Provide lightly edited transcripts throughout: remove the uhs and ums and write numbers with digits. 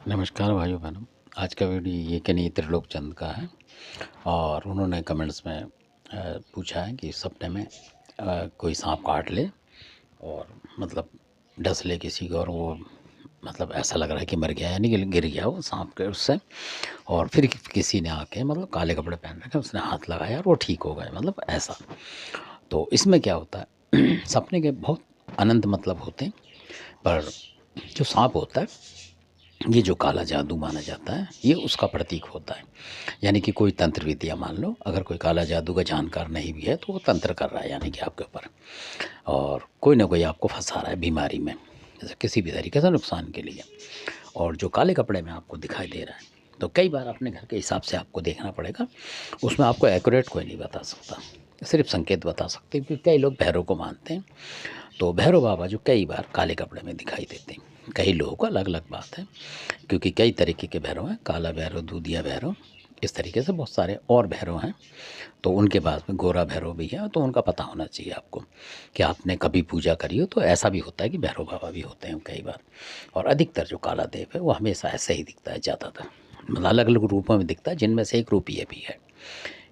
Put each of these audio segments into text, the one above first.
नमस्कार भाइयों बहनों। आज का वीडियो ये कि नहीं त्रिलोक चंद का है और उन्होंने कमेंट्स में पूछा है कि सपने में कोई सांप काट ले और मतलब डस ले किसी को और वो मतलब ऐसा लग रहा है कि मर गया यानी कि गिर गया वो सांप के उससे। और फिर किसी ने आके मतलब काले कपड़े पहन रखे उसने हाथ लगाया और वो ठीक हो गए मतलब ऐसा। तो इसमें क्या होता है सपने के बहुत अनंत मतलब होते हैं, पर जो सांप होता है ये जो काला जादू माना जाता है ये उसका प्रतीक होता है। यानी कि कोई तंत्र विद्या मान लो, अगर कोई काला जादू का जानकार नहीं भी है तो वो तंत्र कर रहा है यानी कि आपके ऊपर, और कोई ना कोई आपको फंसा रहा है बीमारी में, जैसे किसी भी तरीके से नुकसान के लिए। और जो काले कपड़े में आपको दिखाई दे रहा है तो कई बार अपने घर के हिसाब से आपको देखना पड़ेगा, उसमें आपको एक्यूरेट कोई नहीं बता सकता, सिर्फ संकेत बता सकते हैं। क्योंकि कई लोग भैरव को मानते हैं, तो भैरव बाबा जो कई बार काले कपड़े में दिखाई देते हैं, कई लोगों को अलग अलग बात है क्योंकि कई तरीके के भैरव हैं, काला भैरव, दूधिया भैरव, इस तरीके से बहुत सारे और भैरव हैं। तो उनके पास में गोरा भैरव भी है, तो उनका पता होना चाहिए आपको कि आपने कभी पूजा करी हो। तो ऐसा भी होता है कि भैरव बाबा भी होते हैं कई बार, और अधिकतर जो काला देव है वो हमेशा ऐसे ही दिखता है ज़्यादातर, मतलब अलग अलग रूपों में दिखता है, जिनमें से एक रूप ये भी है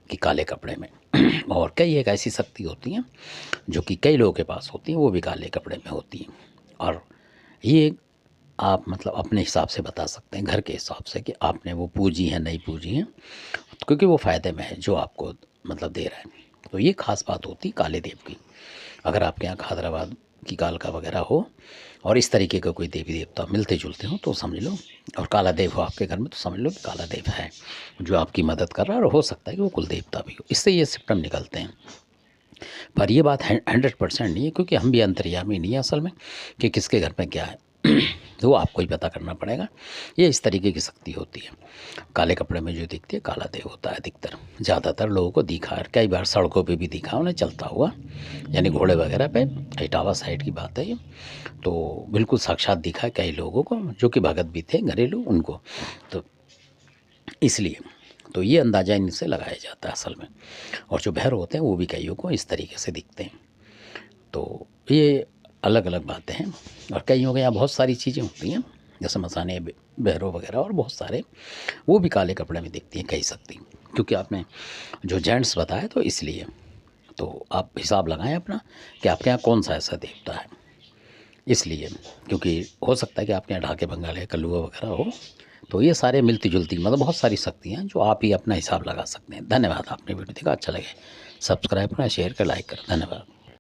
कि काले कपड़े में। और कई एक ऐसी शक्ति होती हैं जो कि कई लोगों के पास होती हैं, वो भी काले कपड़े में होती हैं। और ये आप मतलब अपने हिसाब से बता सकते हैं, घर के हिसाब से, कि आपने वो पूजी है नहीं पूजी हैं, क्योंकि वो फ़ायदे में है जो आपको मतलब दे रहा है। तो ये ख़ास बात होती है काले देव की। अगर आपके यहाँ खादराबाद की कालका वगैरह हो और इस तरीके का कोई देवी देवता मिलते जुलते हो तो समझ लो, और काला देव हो आपके घर में तो समझ लो कि काला देव है जो आपकी मदद कर रहा है, और हो सकता है कि वो कुल देवता भी हो। इससे ये सिम्टम निकलते हैं। पर ये बात 100% नहीं है, क्योंकि हम भी अंतर्यामी नहीं है असल में कि किसके घर में क्या है। तो वो आपको ही पता करना पड़ेगा। ये इस तरीके की शक्ति होती है। काले कपड़े में जो दिखती है काला देव होता है अधिकतर, ज़्यादातर लोगों को दिखा है, कई बार सड़कों पे भी दिखा उन्हें चलता हुआ, यानी घोड़े वगैरह पे। इटावा साइड की बात है ये। तो बिल्कुल साक्षात दिखा है कई लोगों को जो कि भगत भी थे घरेलू उनको। तो इसलिए तो ये अंदाज़ा इनसे लगाया जाता है असल में। और जो भैरव होते हैं वो भी कईयों को इस तरीके से दिखते हैं। तो ये अलग अलग बातें हैं, और कईयों के यहाँ बहुत सारी चीज़ें होती हैं जैसे मसाने, भैरव वगैरह और बहुत सारे, वो भी काले कपड़े में दिखती हैं कई शक्ति। क्योंकि आपने जो जेंट्स बताया तो इसलिए, तो आप हिसाब लगाएं अपना कि आपके यहाँ कौन सा ऐसा देवता है। इसलिए क्योंकि हो सकता है कि आपके यहाँ ढाके बंगाल कल्लुआ वगैरह हो। तो ये सारे मिलती जुलती मतलब बहुत सारी शक्तियाँ जो आप ही अपना हिसाब लगा सकते हैं। धन्यवाद। आपने वीडियो देखा, अच्छा लगे सब्सक्राइब करें, शेयर करें, लाइक करें। धन्यवाद।